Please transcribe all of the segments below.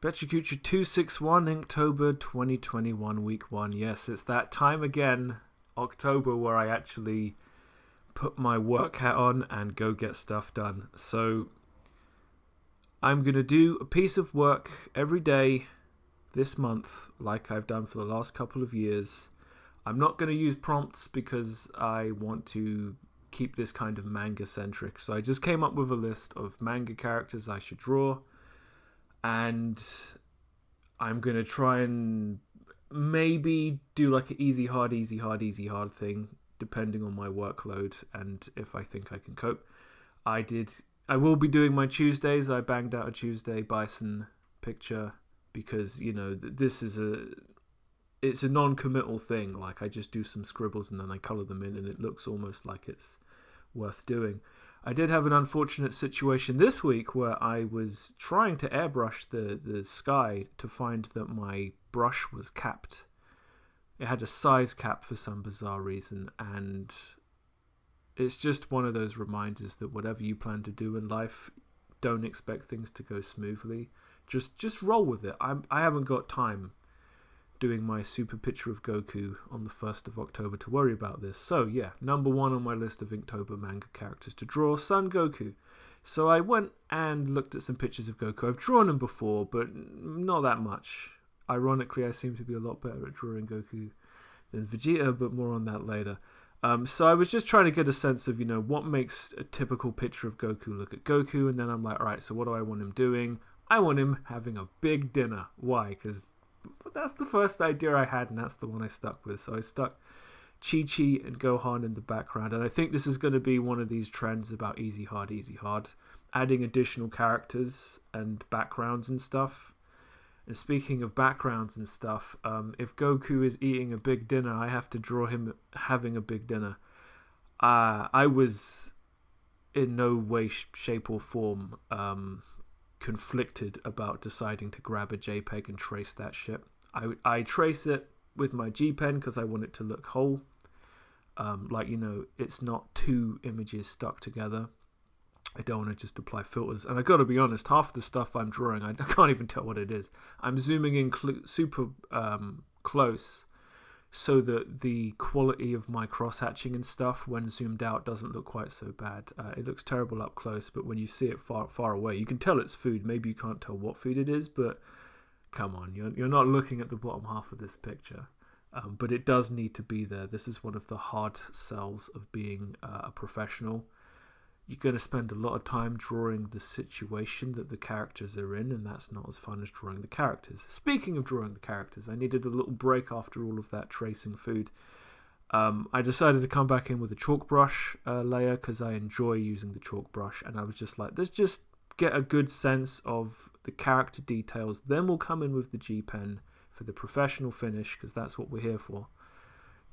Pecha Kucha 261, Inktober 2021, week 1. Yes, it's that time again, October, where I actually put my work hat on and go get stuff done. So I'm going to do a piece of work every day this month, like I've done for the last couple of years. I'm not going to use prompts because I want to keep this kind of manga-centric. So I just came up with a list of manga characters I should draw. And I'm going to try and maybe do like an easy, hard thing, depending on my workload and if I think I can cope. I will be doing my Tuesdays. I banged out a Tuesday bison picture because, you know, it's a non-committal thing. Like, I just do some scribbles and then I color them in and it looks almost like it's worth doing. I did have an unfortunate situation this week where I was trying to airbrush the sky to find that my brush was capped. It had a size cap for some bizarre reason, and it's just one of those reminders that whatever you plan to do in life, don't expect things to go smoothly. Just roll with it. I haven't got time doing my super picture of Goku on the 1st of October to worry about this. So yeah, number 1 on my list of Inktober manga characters to draw, Son Goku. So I went and looked at some pictures of Goku. I've drawn him before, but not that much. Ironically, I seem to be a lot better at drawing Goku than Vegeta, but more on that later. So I was just trying to get a sense of, you know, what makes a typical picture of Goku look at Goku, and then I'm like, alright, so what do I want him doing? I want him having a big dinner. Why? Because that's the first idea I had, and that's the one I stuck with. So I stuck Chi-Chi and Gohan in the background, and I think this is going to be one of these trends about easy, hard, adding additional characters and backgrounds and stuff. And speaking of backgrounds and stuff, if Goku is eating a big dinner, I have to draw him having a big dinner. I was in no way, shape, or form conflicted about deciding to grab a JPEG and trace that shit. I trace it with my G pen because I want it to look whole. Like, you know, it's not two images stuck together. I don't want to just apply filters. And I got to be honest, half the stuff I'm drawing, I can't even tell what it is. I'm zooming in super close so that the quality of my cross-hatching and stuff when zoomed out doesn't look quite so bad. It looks terrible up close, but when you see it far away, you can tell it's food. Maybe you can't tell what food it is, but come on, you're not looking at the bottom half of this picture. But it does need to be there. This is one of the hard sells of being a professional. You're going to spend a lot of time drawing the situation that the characters are in, and that's not as fun as drawing the characters. Speaking of drawing the characters, I needed a little break after all of that tracing food. I decided to come back in with a chalk brush layer because I enjoy using the chalk brush, and I was just like, let's just get a good sense of the character details, then we'll come in with the G pen for the professional finish, because that's what we're here for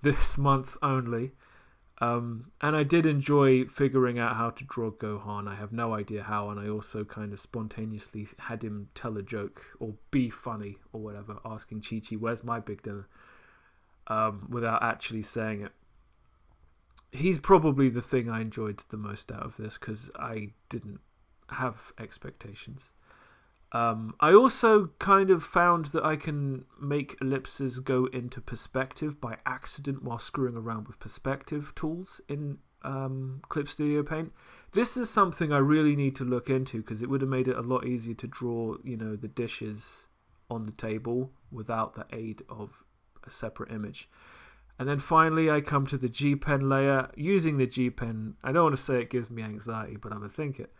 this month only. And I did enjoy figuring out how to draw Gohan. I have no idea how, and I also kind of spontaneously had him tell a joke or be funny or whatever, asking Chi-Chi, where's my big dinner? Without actually saying it. He's probably the thing I enjoyed the most out of this because I didn't have expectations. I also kind of found that I can make ellipses go into perspective by accident while screwing around with perspective tools in Clip Studio Paint. This is something I really need to look into because it would have made it a lot easier to draw, you know, the dishes on the table without the aid of a separate image. And then finally I come to the G pen layer. Using the G pen, I don't want to say it gives me anxiety, but I'm going to think it.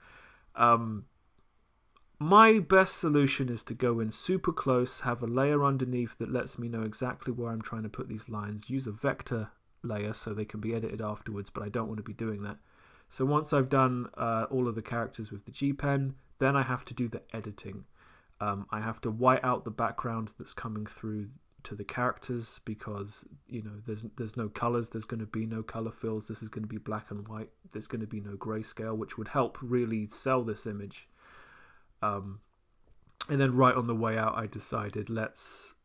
My best solution is to go in super close, have a layer underneath that lets me know exactly where I'm trying to put these lines, use a vector layer so they can be edited afterwards, but I don't want to be doing that. So once I've done all of the characters with the G pen, then I have to do the editing. I have to white out the background that's coming through to the characters because, you know, there's no colors, there's going to be no color fills, this is going to be black and white, there's going to be no grayscale, which would help really sell this image. And then right on the way out, I decided let's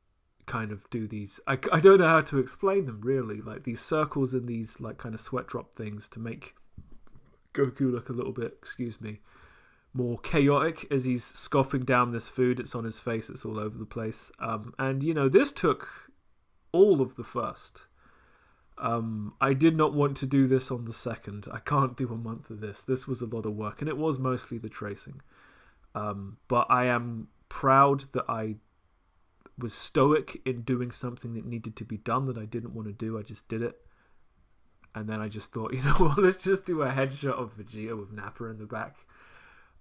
kind of do these. I don't know how to explain them really, like these circles and these like kind of sweat drop things to make Goku look a little bit, more chaotic as he's scoffing down this food. It's on his face. It's all over the place. And, this took all of the first. I did not want to do this on the second. I can't do a month of this. This was a lot of work, and it was mostly the tracing. But I am proud that I was stoic in doing something that needed to be done that I didn't want to do. I just did it. And then I just thought, let's just do a headshot of Vegeta with Nappa in the back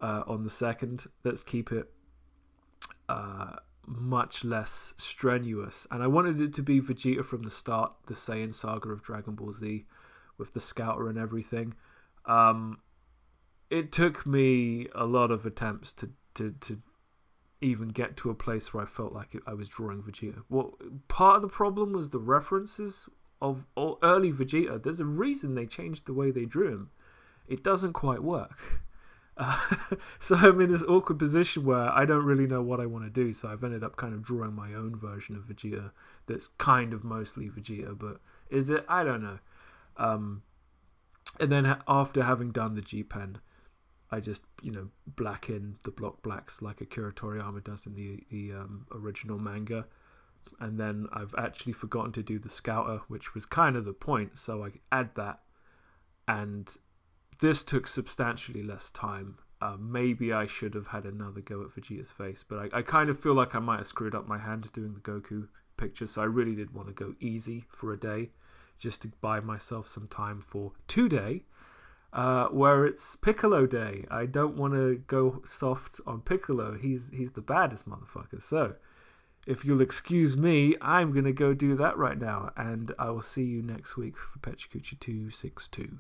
on the second. Let's keep it much less strenuous. And I wanted it to be Vegeta from the start, the Saiyan saga of Dragon Ball Z with the Scouter and everything. It took me a lot of attempts to even get to a place where I felt like I was drawing Vegeta. Well, part of the problem was the references of early Vegeta. There's a reason they changed the way they drew him. It doesn't quite work. So I'm in this awkward position where I don't really know what I want to do, so I've ended up kind of drawing my own version of Vegeta that's kind of mostly Vegeta, but is it? I don't know. And then after having done the G-Pen, I just, black in the block blacks like Akira Toriyama does in the original manga. And then I've actually forgotten to do the Scouter, which was kind of the point, so I add that. And this took substantially less time. Maybe I should have had another go at Vegeta's face, but I kind of feel like I might have screwed up my hand doing the Goku picture, so I really did want to go easy for a day, just to buy myself some time for today, where it's Piccolo Day. I don't want to go soft on Piccolo. He's the baddest motherfucker. So if you'll excuse me, I'm going to go do that right now, and I will see you next week for Pecha Kucha 262.